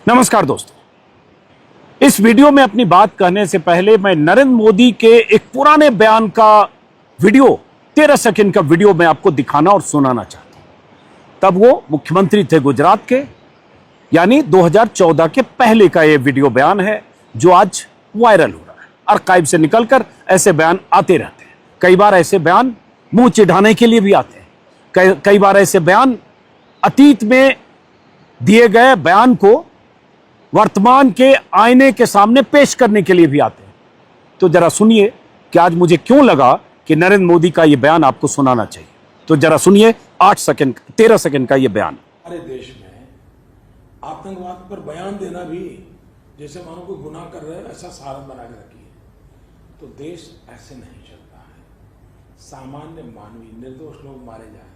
नमस्कार दोस्तों, इस वीडियो में अपनी बात कहने से पहले मैं नरेंद्र मोदी के एक पुराने बयान का वीडियो 13 सेकंड का वीडियो मैं आपको दिखाना और सुनाना चाहता हूं। तब वो मुख्यमंत्री थे गुजरात के, यानी 2014 के पहले का ये वीडियो बयान है जो आज वायरल हो रहा है। आर्काइव से निकलकर ऐसे बयान आते रहते हैं। कई बार ऐसे बयान मुंह चिढ़ाने के लिए भी आते हैं, कई बार ऐसे बयान अतीत में दिए गए बयान को वर्तमान के आईने के सामने पेश करने के लिए भी आते हैं। तो जरा सुनिए कि आज मुझे क्यों लगा कि नरेंद्र मोदी का यह बयान आपको सुनाना चाहिए। तो जरा सुनिए 13 सेकंड का यह बयान। हमारे देश में आतंकवाद पर बयान देना भी जैसे मानो कोई गुनाह कर रहे हैं, ऐसा सहारत बना के रखी है। तो देश ऐसे नहीं चलता है। सामान्य मानवीय निर्दोष लोग मारे जाए।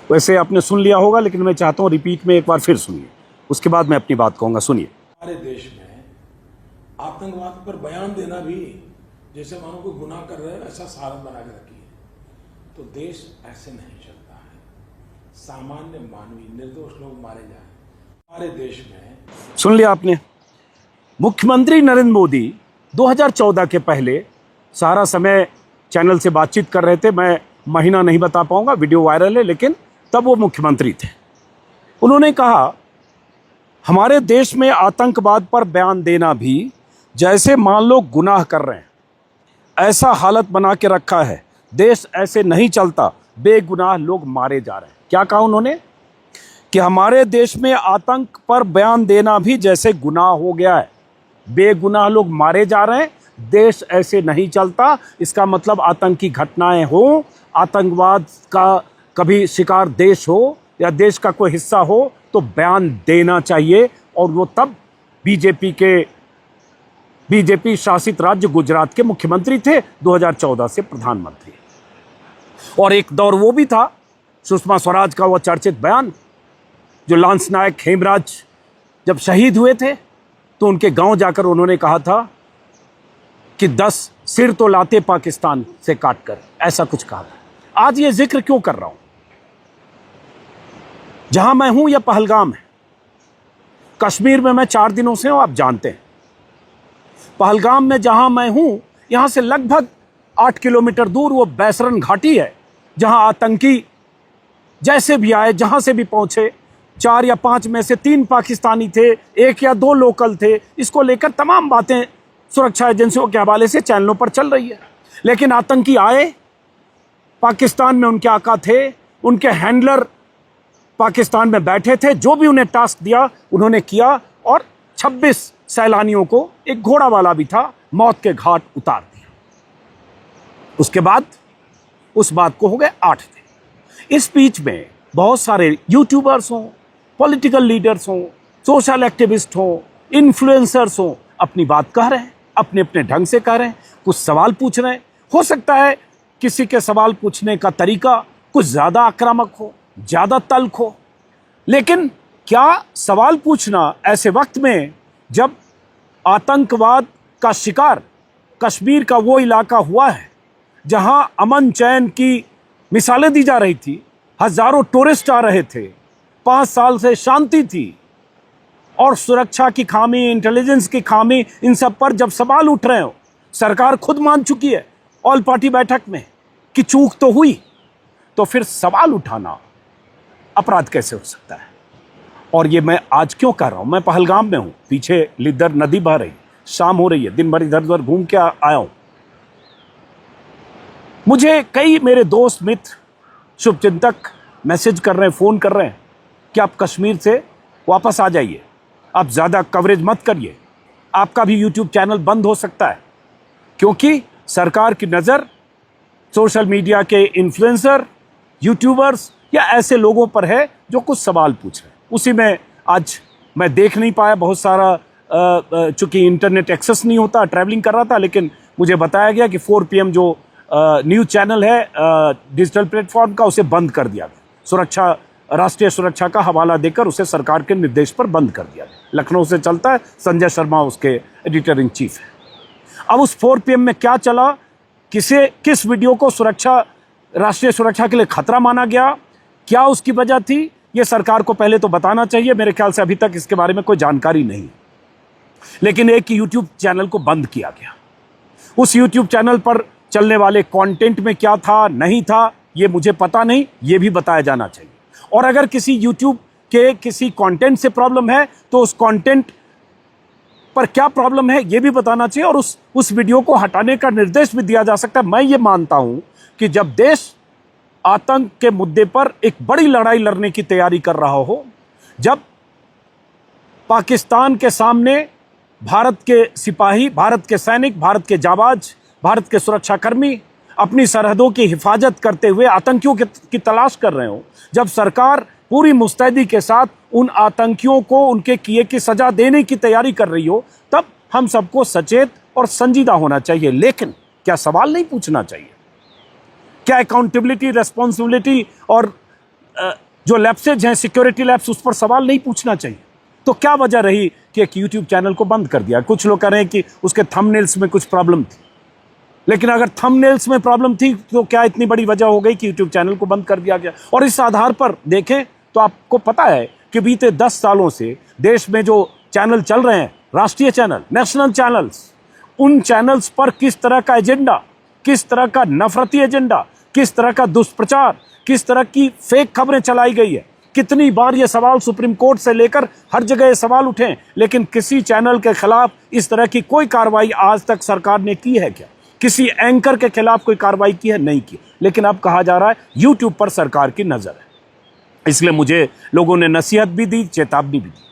वैसे आपने सुन लिया होगा, लेकिन मैं चाहता हूं रिपीट में एक बार फिर सुनिए, उसके बाद मैं अपनी बात कहूंगा। सुनिए। हमारे देश में आतंकवाद पर बयान देना भी जैसे मानो कोई गुनाह कर रहे हैं, ऐसा सहारत बना के रखी है। तो देश ऐसे नहीं चलता है। सामान्य मानवीय निर्दोष लोग मारे जाए। हमारे देश में सुन लिया आपने। मुख्यमंत्री नरेंद्र मोदी 2014 के पहले सारा समय चैनल से बातचीत कर रहे थे। मैं महीना नहीं बता पाऊंगा, वीडियो वायरल है, लेकिन तब वो मुख्यमंत्री थे। उन्होंने कहा हमारे देश में आतंकवाद पर बयान देना भी जैसे मान लो गुनाह कर रहे हैं, ऐसा हालत बना के रखा है। देश ऐसे नहीं चलता, बेगुनाह लोग मारे जा रहे हैं। क्या कहा उन्होंने कि हमारे देश में आतंक पर बयान देना भी जैसे गुनाह हो गया है, बेगुनाह लोग मारे जा रहे हैं, देश ऐसे नहीं चलता। इसका मतलब आतंकी घटनाएं हो, आतंकवाद का कभी शिकार देश हो या देश का कोई हिस्सा हो तो बयान देना चाहिए। और वो तब बीजेपी शासित राज्य गुजरात के मुख्यमंत्री थे, 2014 से प्रधानमंत्री। और एक दौर वो भी था सुषमा स्वराज का वो चर्चित बयान, जो लांस नायक हेमराज जब शहीद हुए थे तो उनके गांव जाकर उन्होंने कहा था कि 10 सिर तो लाते पाकिस्तान से काटकर, ऐसा कुछ कहा था। आज ये जिक्र क्यों कर रहा हूं? जहां मैं हूं यह पहलगाम है। कश्मीर में मैं 4 दिनों से हूं, आप जानते हैं। पहलगाम में जहां मैं हूं, यहां से लगभग 8 किलोमीटर दूर वो बैसरन घाटी है, जहां आतंकी जैसे भी आए, जहां से भी पहुंचे, 4 या 5 में से 3 पाकिस्तानी थे, 1 या 2 लोकल थे। इसको लेकर तमाम बातें सुरक्षा एजेंसियों के हवाले से चैनलों पर चल रही है। लेकिन आतंकी आए, पाकिस्तान में उनके आका थे, उनके हैंडलर पाकिस्तान में बैठे थे, जो भी उन्हें टास्क दिया उन्होंने किया, और 26 सैलानियों को, एक घोड़ा वाला भी था, मौत के घाट उतार दिया। उसके बाद उस बात को हो गए 8 दिन। इस बीच में बहुत सारे यूट्यूबर्स हों, पॉलिटिकल लीडर्स हों, सोशल एक्टिविस्ट हों, इन्फ्लुएंसर्स हों, अपनी बात कह रहे हैं, अपने अपने ढंग से कह रहे हैं, कुछ सवाल पूछ रहे हैं। हो सकता है किसी के सवाल पूछने का तरीका कुछ ज्यादा आक्रामक हो, ज्यादा तल्ख हो, लेकिन क्या सवाल पूछना ऐसे वक्त में जब आतंकवाद का शिकार कश्मीर का वो इलाका हुआ है जहां अमन चैन की मिसालें दी जा रही थी, हजारों टूरिस्ट आ रहे थे, 5 साल से शांति थी, और सुरक्षा की खामी, इंटेलिजेंस की खामी, इन सब पर जब सवाल उठ रहे हो, सरकार खुद मान चुकी है ऑल पार्टी बैठक में कि चूक तो हुई, तो फिर सवाल उठाना अपराध कैसे हो सकता है? और ये मैं आज क्यों कर रहा हूं? मैं पहलगाम में हूं, पीछे लिद्दर नदी बह रही, शाम हो रही है, दिन भर इधर उधर घूम के आया हूं। मुझे कई मेरे दोस्त मित्र शुभचिंतक मैसेज कर रहे हैं, फोन कर रहे हैं कि आप कश्मीर से वापस आ जाइए, आप ज्यादा कवरेज मत करिए, आपका भी यूट्यूब चैनल बंद हो सकता है, क्योंकि सरकार की नजर सोशल मीडिया के इन्फ्लुएंसर, यूट्यूबर्स या ऐसे लोगों पर है जो कुछ सवाल पूछ रहे हैं। उसी में आज मैं देख नहीं पाया बहुत सारा, चूंकि इंटरनेट एक्सेस नहीं होता, ट्रैवलिंग कर रहा था, लेकिन मुझे बताया गया कि 4 PM जो न्यूज़ चैनल है डिजिटल प्लेटफॉर्म का, उसे बंद कर दिया गया। सुरक्षा, राष्ट्रीय सुरक्षा का हवाला देकर उसे सरकार के निर्देश पर बंद कर दिया गया। लखनऊ से चलता है, संजय शर्मा उसके एडिटर इन चीफ है। अब उस 4 PM में क्या चला, किस वीडियो को राष्ट्रीय सुरक्षा के लिए खतरा माना गया, क्या उसकी वजह थी, ये सरकार को पहले तो बताना चाहिए। मेरे ख्याल से अभी तक इसके बारे में कोई जानकारी नहीं। लेकिन एक यूट्यूब चैनल को बंद किया गया। उस यूट्यूब चैनल पर चलने वाले कंटेंट में क्या था नहीं था ये मुझे पता नहीं, ये भी बताया जाना चाहिए। और अगर किसी यूट्यूब के किसी कंटेंट से प्रॉब्लम है तो उस कंटेंट पर क्या प्रॉब्लम है ये भी बताना चाहिए, और उस वीडियो को हटाने का निर्देश भी दिया जा सकता है। मैं ये मानता हूं कि जब देश आतंक के मुद्दे पर एक बड़ी लड़ाई लड़ने की तैयारी कर रहा हो, जब पाकिस्तान के सामने भारत के सिपाही, भारत के सैनिक, भारत के जाबाज, भारत के सुरक्षाकर्मी अपनी सरहदों की हिफाजत करते हुए आतंकियों की तलाश कर रहे हो, जब सरकार पूरी मुस्तैदी के साथ उन आतंकियों को उनके किए की सजा देने की तैयारी कर रही हो, तब हम सबको सचेत और संजीदा होना चाहिए। लेकिन क्या सवाल नहीं पूछना चाहिए? क्या अकाउंटेबिलिटी, रेस्पॉन्सिबिलिटी और जो लैप्सेज हैं, सिक्योरिटी लैप्स, उस पर सवाल नहीं पूछना चाहिए? तो क्या वजह रही कि एक यूट्यूब चैनल को बंद कर दिया? कुछ लोग कह रहे हैं कि उसके थंबनेल्स में कुछ प्रॉब्लम थी। लेकिन अगर थंबनेल्स में प्रॉब्लम थी तो क्या इतनी बड़ी वजह हो गई कि यूट्यूब चैनल को बंद कर दिया गया? और इस आधार पर देखें तो आपको पता है कि बीते 10 सालों से देश में जो चैनल चल रहे हैं, राष्ट्रीय चैनल, नेशनल चैनल्स, उन चैनल्स पर किस तरह का एजेंडा, किस तरह का नफरती एजेंडा, किस तरह का दुष्प्रचार, किस तरह की फेक खबरें चलाई गई है। कितनी बार ये सवाल सुप्रीम कोर्ट से लेकर हर जगह ये सवाल उठे, लेकिन किसी चैनल के खिलाफ इस तरह की कोई कार्रवाई आज तक सरकार ने की है क्या? किसी एंकर के खिलाफ कोई कार्रवाई की है? नहीं की। लेकिन अब कहा जा रहा है यूट्यूब पर सरकार की नजर है। इसलिए मुझे लोगों ने नसीहत भी दी, चेतावनी भी दी।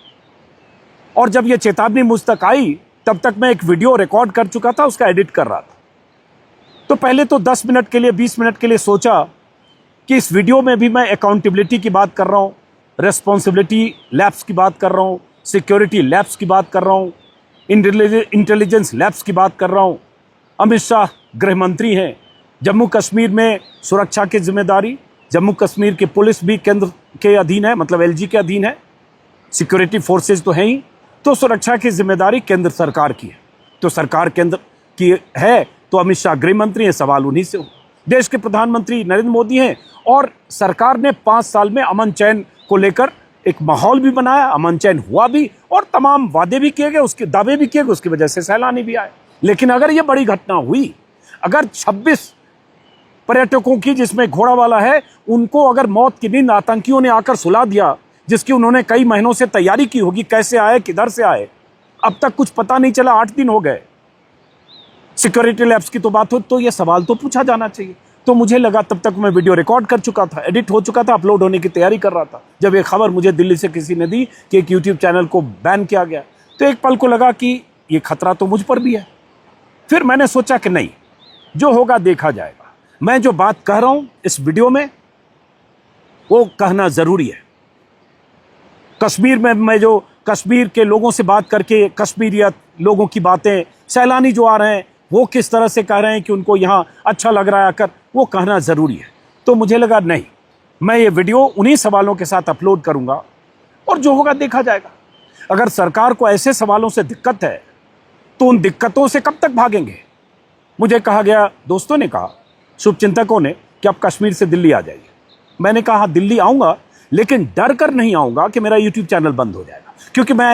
और जब यह चेतावनी मुझ तक आई तब तक मैं एक वीडियो रिकॉर्ड कर चुका था, उसका एडिट कर रहा था। तो पहले तो 10 मिनट के लिए, 20 मिनट के लिए सोचा कि इस वीडियो में भी मैं अकाउंटेबिलिटी की बात कर रहा हूं, रेस्पॉन्सिबिलिटी लैप्स की बात कर रहा हूं, सिक्योरिटी लैप्स की बात कर रहा हूं, इंटेलिजेंस लैप्स की बात कर रहा हूं। अमित शाह गृह मंत्री हैं। जम्मू कश्मीर में सुरक्षा की जिम्मेदारी, जम्मू कश्मीर की पुलिस भी केंद्र के अधीन है, मतलब एलजी के अधीन है। सिक्योरिटी फोर्सेज तो हैं ही, तो सुरक्षा की जिम्मेदारी केंद्र सरकार की है। तो सरकार केंद्र की है तो अमित शाह गृह मंत्री हैं, सवाल उन्हीं से हो। देश के प्रधानमंत्री नरेंद्र मोदी हैं और सरकार ने 5 साल में अमन चैन को लेकर एक माहौल भी बनाया, अमन चैन हुआ भी और तमाम वादे भी किए गए, उसके दावे भी किए गए, उसकी वजह से सैलानी भी आए। लेकिन अगर ये बड़ी घटना हुई, अगर 26 पर्यटकों की, जिसमें घोड़ा वाला है, उनको अगर मौत की नींद आतंकियों ने आकर सुला दिया, जिसकी उन्होंने कई महीनों से तैयारी की होगी, कैसे आए, किधर से आए, अब तक कुछ पता नहीं चला, 8 दिन हो गए। सिक्योरिटी लैब्स की तो बात हो तो ये सवाल तो पूछा जाना चाहिए। तो मुझे लगा, तब तक मैं वीडियो रिकॉर्ड कर चुका था, एडिट हो चुका था, अपलोड होने की तैयारी कर रहा था, जब ये खबर मुझे दिल्ली से किसी ने दी कि एक यूट्यूब चैनल को बैन किया गया, तो एक पल को लगा कि ये खतरा तो मुझ पर भी है। फिर मैंने सोचा कि नहीं, जो होगा देखा जाएगा। मैं जो बात कह रहा हूं इस वीडियो में वो कहना जरूरी है। कश्मीर में मैं जो कश्मीर के लोगों से बात करके, कश्मीरियत लोगों की बातें, सैलानी जो आ रहे हैं वो किस तरह से कह रहे हैं कि उनको यहाँ अच्छा लग रहा है आकर, वो कहना जरूरी है। तो मुझे लगा नहीं, मैं ये वीडियो उन्हीं सवालों के साथ अपलोड करूंगा और जो होगा देखा जाएगा। अगर सरकार को ऐसे सवालों से दिक्कत है तो उन दिक्कतों से कब तक भागेंगे? मुझे कहा गया, दोस्तों ने कहा, शुभचिंतकों ने, कि आप कश्मीर से दिल्ली आ जाइए। मैंने कहा दिल्ली आऊंगा, लेकिन डर कर नहीं आऊंगा कि मेरा यूट्यूब चैनल बंद हो जाएगा, क्योंकि मैं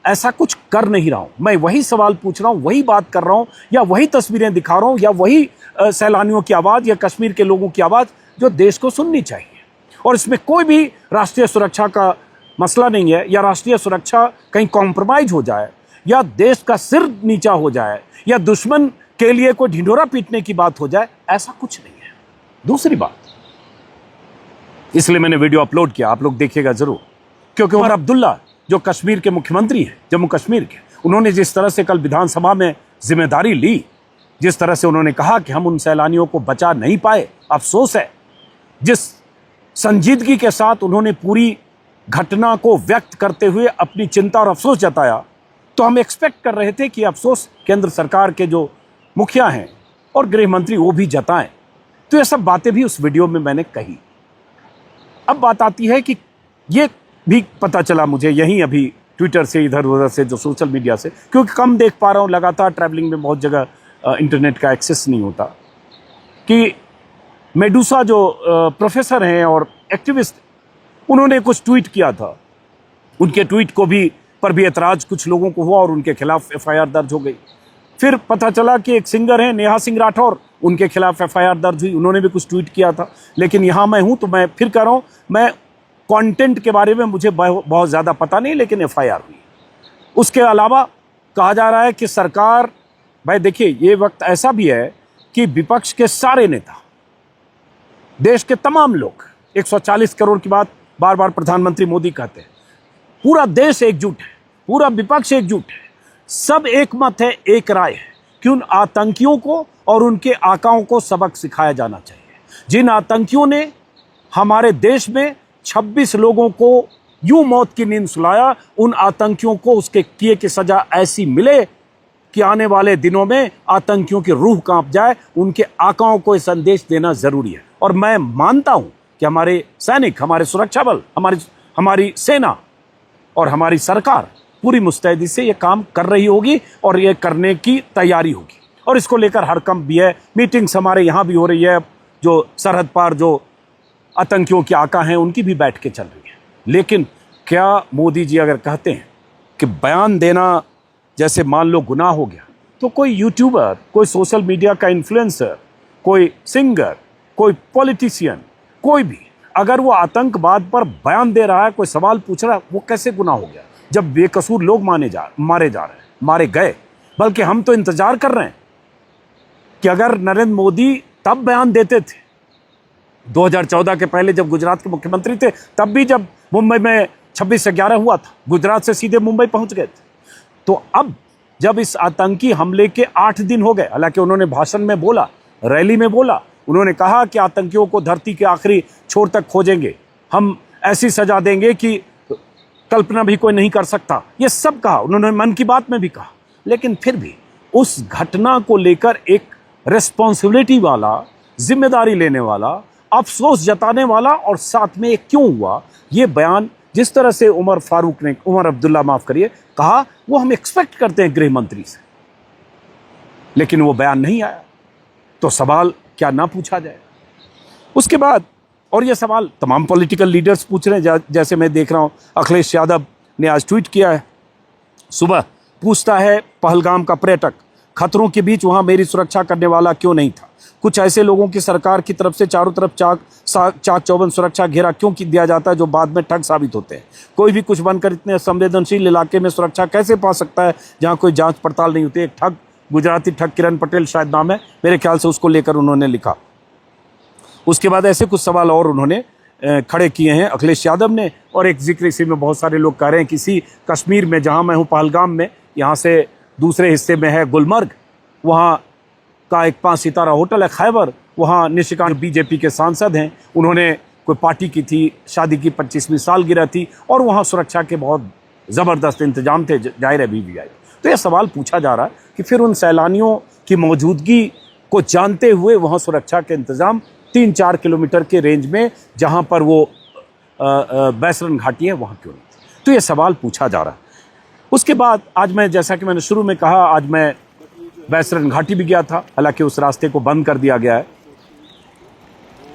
ऐसा कुछ कर नहीं रहा हूं। मैं वही सवाल पूछ रहा हूं, वही बात कर रहा हूं, या वही तस्वीरें दिखा रहा हूं, या वही सैलानियों की आवाज या कश्मीर के लोगों की आवाज जो देश को सुननी चाहिए। और इसमें कोई भी राष्ट्रीय सुरक्षा का मसला नहीं है, या राष्ट्रीय सुरक्षा कहीं कॉम्प्रोमाइज हो जाए, या देश का सिर नीचा हो जाए, या दुश्मन के लिए कोई ढिंढोरा पीटने की बात हो जाए, ऐसा कुछ नहीं है। दूसरी बात, इसलिए मैंने वीडियो अपलोड किया, आप लोग देखिएगा जरूर, क्योंकि उमर अब्दुल्ला जो कश्मीर के मुख्यमंत्री हैं, जम्मू कश्मीर के, उन्होंने जिस तरह से कल विधानसभा में जिम्मेदारी ली, जिस तरह से उन्होंने कहा कि हम उन सैलानियों को बचा नहीं पाए, अफसोस है, जिस संजीदगी के साथ उन्होंने पूरी घटना को व्यक्त करते हुए अपनी चिंता और अफसोस जताया, तो हम एक्सपेक्ट कर रहे थे कि अफसोस केंद्र सरकार के जो मुखिया हैं और गृह मंत्री वो भी जताएं। तो ये सब बातें भी उस वीडियो में मैंने कही। अब बात आती है कि ये भी पता चला मुझे यहीं अभी ट्विटर से, इधर उधर से, जो सोशल मीडिया से, क्योंकि कम देख पा रहा हूँ, लगातार ट्रैवलिंग में बहुत जगह इंटरनेट का एक्सेस नहीं होता, कि मेडूसा जो प्रोफेसर हैं और एक्टिविस्ट, उन्होंने कुछ ट्वीट किया था, उनके ट्वीट को भी पर भी एतराज कुछ लोगों को हुआ और उनके खिलाफ एफआईआर दर्ज हो गई। फिर पता चला कि एक सिंगर है नेहा सिंह राठौर, उनके खिलाफ एफआईआर दर्ज हुई, उन्होंने भी कुछ ट्वीट किया था। लेकिन यहाँ मैं हूँ तो मैं फिर कह रहा हूँ, मैं कंटेंट के बारे में मुझे बहुत ज़्यादा पता नहीं, लेकिन एफआईआर हुई। उसके अलावा कहा जा रहा है कि सरकार, भाई देखिए ये वक्त ऐसा भी है कि विपक्ष के सारे नेता, देश के तमाम लोग, 140 करोड़ की बात बार बार प्रधानमंत्री मोदी कहते हैं, पूरा देश एकजुट है, पूरा विपक्ष एकजुट है, सब एक मत है, एक राय है कि उन आतंकियों को और उनके आकाओं को सबक सिखाया जाना चाहिए। जिन आतंकियों ने हमारे देश में 26 लोगों को यूं मौत की नींद सुलाया, उन आतंकियों को उसके किए की सजा ऐसी मिले कि आने वाले दिनों में आतंकियों की रूह कांप जाए। उनके आकाओं को संदेश देना जरूरी है। और मैं मानता हूं कि हमारे सैनिक, हमारे सुरक्षा बल, हमारी सेना और हमारी सरकार पूरी मुस्तैदी से ये काम कर रही होगी और ये करने की तैयारी होगी। और इसको लेकर हड़कंप भी है, मीटिंग्स हमारे यहाँ भी हो रही है, जो सरहद पार जो आतंकियों के आका हैं उनकी भी बैठ के चल रही है। लेकिन क्या मोदी जी अगर कहते हैं कि बयान देना जैसे मान लो गुनाह हो गया, तो कोई यूट्यूबर, कोई सोशल मीडिया का इन्फ्लुएंसर, कोई सिंगर, कोई पॉलिटिशियन, कोई भी अगर वो आतंकवाद पर बयान दे रहा है, कोई सवाल पूछ रहा है, वो कैसे गुनाह हो गया जब बेकसूर लोग मारे जा रहे हैं, मारे गए। बल्कि हम तो इंतजार कर रहे हैं कि अगर नरेंद्र मोदी तब बयान देते थे 2014 के पहले जब गुजरात के मुख्यमंत्री थे, तब भी जब मुंबई में 26 से 11 हुआ था, गुजरात से सीधे मुंबई पहुंच गए थे। तो अब जब इस आतंकी हमले के 8 दिन हो गए, हालांकि उन्होंने भाषण में बोला, रैली में बोला, उन्होंने कहा कि आतंकियों को धरती के आखिरी छोर तक खोजेंगे, हम ऐसी सजा देंगे कि कल्पना भी कोई नहीं कर सकता, ये सब कहा उन्होंने, मन की बात में भी कहा। लेकिन फिर भी उस घटना को लेकर एक रिस्पॉन्सिबिलिटी वाला, जिम्मेदारी लेने वाला, अफसोस जताने वाला और साथ में ये क्यों हुआ, ये बयान जिस तरह से उमर अब्दुल्ला माफ करिए कहा, वो हम एक्सपेक्ट करते हैं गृह मंत्री से, लेकिन वो बयान नहीं आया। तो सवाल क्या ना पूछा जाए। उसके बाद, और ये सवाल तमाम पॉलिटिकल लीडर्स पूछ रहे हैं, जैसे मैं देख रहा हूं अखिलेश यादव ने आज ट्वीट किया है, सुबह पूछता है पहलगाम का पर्यटक, खतरों के बीच वहां मेरी सुरक्षा करने वाला क्यों नहीं था? कुछ ऐसे लोगों की सरकार की तरफ से चारों तरफ चाक चौबंद सुरक्षा घेरा क्यों दिया जाता है जो बाद में ठग साबित होते हैं? कोई भी कुछ बनकर इतने संवेदनशील इलाके में सुरक्षा कैसे पा सकता है जहां कोई जांच पड़ताल नहीं होती? एक ठग, गुजराती ठग, किरण पटेल शायद नाम है, मेरे ख्याल से उसको लेकर उन्होंने लिखा। उसके बाद ऐसे कुछ सवाल और उन्होंने खड़े किए हैं अखिलेश यादव ने। और एक जिक्र इसी में बहुत सारे लोग कह रहे हैं, किसी कश्मीर में, जहां मैं हूं पहलगाम में, यहाँ से दूसरे हिस्से में है गुलमर्ग, वहाँ का एक 5 सितारा होटल है खैबर, वहाँ निशिकांत बीजेपी के सांसद हैं, उन्होंने कोई पार्टी की थी, शादी की 25वीं सालगिरह थी और वहाँ सुरक्षा के बहुत ज़बरदस्त इंतजाम थे, जाहिर है BVI। तो यह सवाल पूछा जा रहा है कि फिर उन सैलानियों की मौजूदगी को जानते हुए वहाँ सुरक्षा के इंतजाम 3-4 किलोमीटर के रेंज में, जहाँ पर वो बैसरन घाटी है, वहाँ क्यों नहीं? तो ये सवाल पूछा जा रहा है। उसके बाद आज मैं, जैसा कि मैंने शुरू में कहा, आज मैं बैसरन घाटी भी गया था, हालांकि उस रास्ते को बंद कर दिया गया है,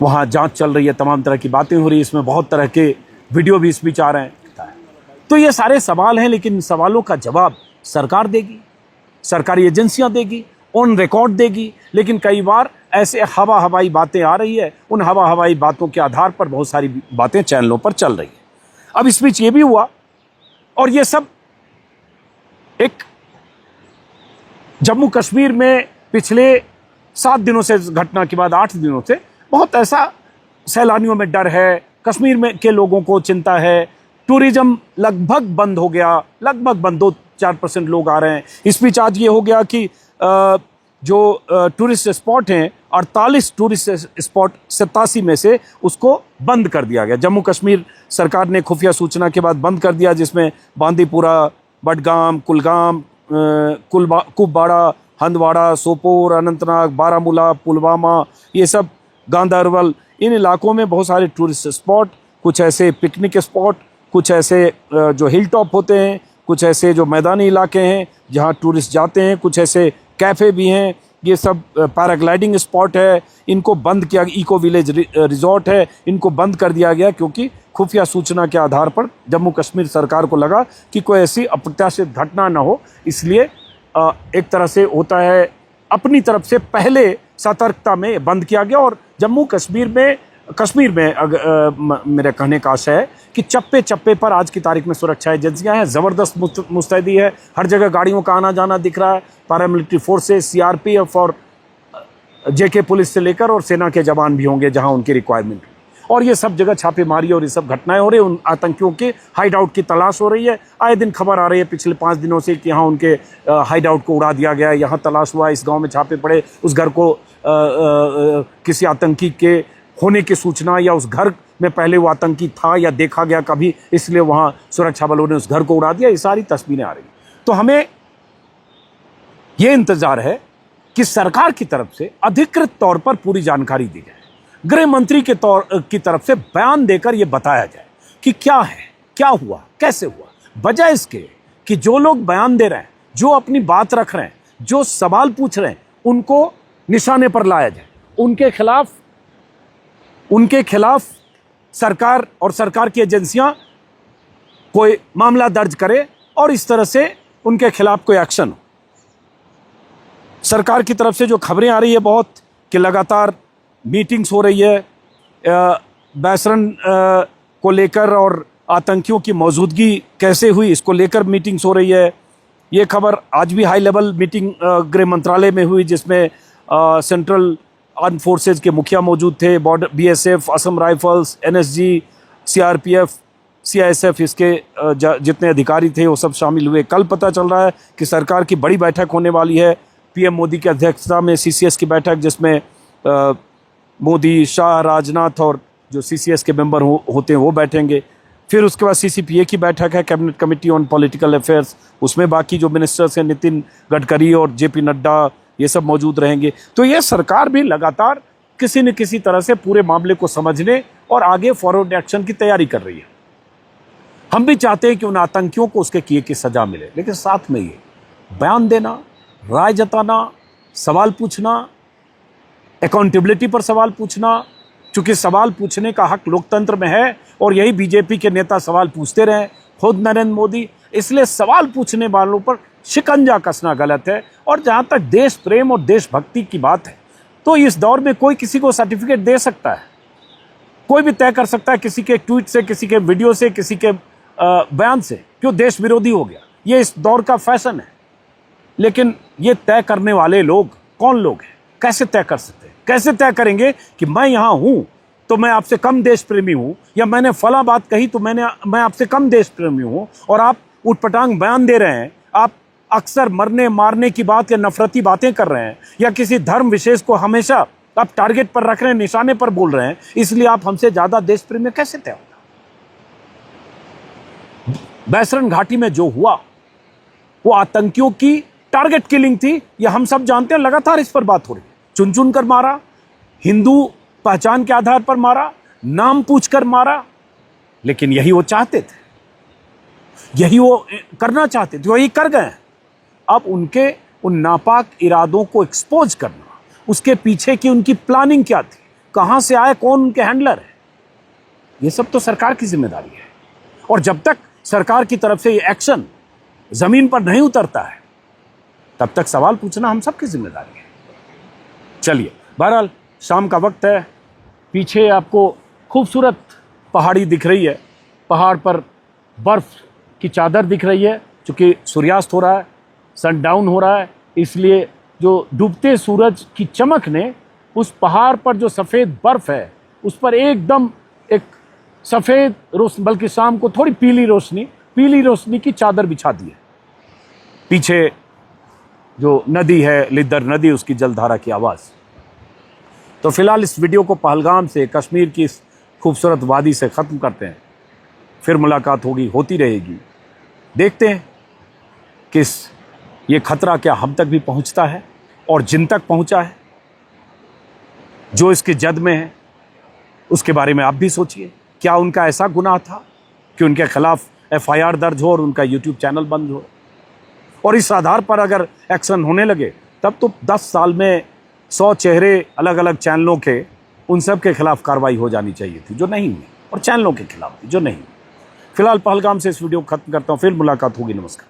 वहाँ जांच चल रही है, तमाम तरह की बातें हो रही है, इसमें बहुत तरह के वीडियो भी इस बीच आ रहे हैं। तो ये सारे सवाल हैं, लेकिन इन सवालों का जवाब सरकार देगी, सरकारी एजेंसियां देगी, ऑन रिकॉर्ड देगी। लेकिन कई बार ऐसे हवाई बातें आ रही है, उन हवाई बातों के आधार पर बहुत सारी बातें चैनलों पर चल रही है। अब इस बीच ये भी हुआ, और ये सब एक जम्मू कश्मीर में पिछले 7 दिनों से, घटना के बाद 8 दिनों से बहुत ऐसा सैलानियों में डर है, कश्मीर में के लोगों को चिंता है, टूरिज्म लगभग बंद हो गया, लगभग बंद, 2-4% लोग आ रहे हैं। इस बीच आज ये हो गया कि जो टूरिस्ट स्पॉट हैं, 48 टूरिस्ट स्पॉट 87 में से उसको बंद कर दिया गया। जम्मू कश्मीर सरकार ने खुफिया सूचना के बाद बंद कर दिया, जिसमें बांदीपुरा, बडगाम, कुलगाम, कुपवाड़ा, हंदवाड़ा, सोपोर, अनंतनाग, बारामूला, पुलवामा, ये सब, गांदरबल, इन इलाकों में बहुत सारे टूरिस्ट स्पॉट, कुछ ऐसे पिकनिक स्पॉट, कुछ ऐसे जो हिल टॉप होते हैं, कुछ ऐसे जो मैदानी इलाके हैं जहां टूरिस्ट जाते हैं, कुछ ऐसे कैफ़े भी हैं, ये सब पैराग्लाइडिंग स्पॉट है, इनको बंद किया, इको विलेज रिजॉर्ट है, इनको बंद कर दिया गया क्योंकि खुफिया सूचना के आधार पर जम्मू कश्मीर सरकार को लगा कि कोई ऐसी अप्रत्याशित घटना न हो, इसलिए एक तरह से होता है अपनी तरफ से पहले सतर्कता में बंद किया गया। और जम्मू कश्मीर में मेरे कहने का आशय है कि चप्पे चप्पे पर आज की तारीख में सुरक्षा एजेंसियां हैं, ज़बरदस्त मुस्तैदी है, हर जगह गाड़ियों का आना जाना दिख रहा है, पैरामिलिट्री फोर्सेस, सीआरपीएफ और जेके पुलिस से लेकर और सेना के जवान भी होंगे जहां उनकी रिक्वायरमेंट, और ये सब जगह छापेमारी और ये सब घटनाएं हो रही है। उन आतंकियों के हाइड आउट की तलाश हो रही है। आए दिन खबर आ रही है पिछले 5 दिनों से कि यहाँ उनके हाइड आउट को उड़ा दिया गया, यहाँ तलाश हुआ, इस गांव में छापे पड़े, उस घर को किसी आतंकी के होने की सूचना या उस घर में पहले वो आतंकी था या देखा गया कभी, इसलिए वहाँ सुरक्षा बलों ने उस घर को उड़ा दिया। ये सारी तस्वीरें आ रही हैं। तो हमें ये इंतजार है कि सरकार की तरफ से अधिकृत तौर पर पूरी जानकारी दी जाए, गृह मंत्री की तरफ से बयान देकर यह बताया जाए कि क्या है, क्या हुआ, कैसे हुआ, बजाय इसके कि जो लोग बयान दे रहे हैं, जो अपनी बात रख रहे हैं, जो सवाल पूछ रहे हैं, उनको निशाने पर लाया जाए, उनके खिलाफ सरकार और सरकार की एजेंसियां कोई मामला दर्ज करे और इस तरह से उनके खिलाफ कोई एक्शन हो। सरकार की तरफ से जो खबरें आ रही है बहुत कि लगातार मीटिंग्स हो रही है बैसरन को लेकर और आतंकियों की मौजूदगी कैसे हुई इसको लेकर मीटिंग्स हो रही है। ये खबर आज भी हाई लेवल मीटिंग गृह मंत्रालय में हुई जिसमें सेंट्रल आर्म फोर्सेज के मुखिया मौजूद थे, border BSF, Assam rifles, NSG, CRPF, CISF, इसके जितने अधिकारी थे वो सब शामिल हुए। कल पता चल रहा है कि सरकार की बड़ी बैठक होने वाली है पीएम मोदी की अध्यक्षता में, सीसीएस की बैठक, जिसमें मोदी, शाह, राजनाथ और जो सीसीएस के मेंबर होते हैं वो बैठेंगे। फिर उसके बाद सीसीपीए की बैठक है, cabinet committee on political affairs, उसमें बाकी जो मिनिस्टर्स हैं नितिन गडकरी और जेपी नड्डा ये सब मौजूद रहेंगे। तो ये सरकार भी लगातार किसी न किसी तरह से पूरे मामले को समझने और आगे फॉरवर्ड एक्शन की तैयारी कर रही है। हम भी चाहते हैं कि उन आतंकियों को उसके किए की सजा मिले, लेकिन साथ में ये बयान देना, राय जताना, सवाल पूछना, अकाउंटेबिलिटी पर सवाल पूछना, चूंकि सवाल पूछने का हक लोकतंत्र में है और यही बीजेपी के नेता सवाल पूछते रहे, खुद नरेंद्र मोदी, इसलिए सवाल पूछने वालों पर शिकंजा कसना गलत है। और जहां तक देश प्रेम और देशभक्ति की बात है तो इस दौर में कोई किसी को सर्टिफिकेट दे सकता है, कोई भी तय कर सकता है किसी के ट्वीट से, किसी के वीडियो से, किसी के बयान से क्यों देश विरोधी हो गया। ये इस दौर का फैशन है, लेकिन ये तय करने वाले लोग कौन लोग हैं, कैसे तय कर सकते हैं? कैसे तय करेंगे कि मैं यहाँ हूं तो मैं आपसे कम देश प्रेमी हूं, या मैंने फला बात कही तो मैं आपसे कम देश प्रेमी हूं, और आप उटपटांग बयान दे रहे हैं, आप अक्सर मरने मारने की बात या नफरती बातें कर रहे हैं, या किसी धर्म विशेष को हमेशा आप टारगेट पर रख रहे हैं, निशाने पर बोल रहे हैं, इसलिए आप हमसे ज्यादा देश प्रेमी कैसे तय होगा? बैसरन घाटी में जो हुआ वो आतंकियों की टारगेट किलिंग थी, यह हम सब जानते हैं, लगातार इस पर बात हो रही है। चुन चुन कर मारा, हिंदू पहचान के आधार पर मारा, नाम पूछकर मारा, लेकिन यही वो चाहते थे, यही वो करना चाहते थे, वही कर गए। अब उनके उन नापाक इरादों को एक्सपोज करना, उसके पीछे की उनकी प्लानिंग क्या थी, कहां से आए, कौन उनके हैंडलर है, ये सब तो सरकार की जिम्मेदारी है। और जब तक सरकार की तरफ से ये एक्शन जमीन पर नहीं उतरता है तब तक सवाल पूछना हम सबकी जिम्मेदारी है। चलिए, बहरहाल शाम का वक्त है, पीछे आपको खूबसूरत पहाड़ी दिख रही है, पहाड़ पर बर्फ की चादर दिख रही है, क्योंकि सूर्यास्त हो रहा है, सनडाउन हो रहा है, इसलिए जो डूबते सूरज की चमक ने उस पहाड़ पर जो सफ़ेद बर्फ है उस पर एकदम एक सफ़ेद रोशनी, बल्कि शाम को थोड़ी पीली रोशनी की चादर बिछा दी है। पीछे जो नदी है, लिद्दर नदी, उसकी जलधारा की आवाज़। तो फिलहाल इस वीडियो को पहलगाम से, कश्मीर की इस खूबसूरत वादी से ख़त्म करते हैं, फिर मुलाकात होती रहेगी। देखते हैं कि ये खतरा क्या हम तक भी पहुंचता है और जिन तक पहुंचा है, जो इसके जद में है, उसके बारे में आप भी सोचिए। क्या उनका ऐसा गुनाह था कि उनके खिलाफ एफआईआर दर्ज हो और उनका यूट्यूब चैनल बंद हो? और इस आधार पर अगर एक्शन होने लगे तब तो 10 साल में 100 चेहरे अलग अलग चैनलों के, उन सब के खिलाफ कार्रवाई हो जानी चाहिए थी, जो नहीं हुई। और चैनलों के खिलाफ भी जो नहीं। फिलहाल पहलगाम से इस वीडियो को खत्म करता हूँ, फिर मुलाकात होगी। नमस्कार।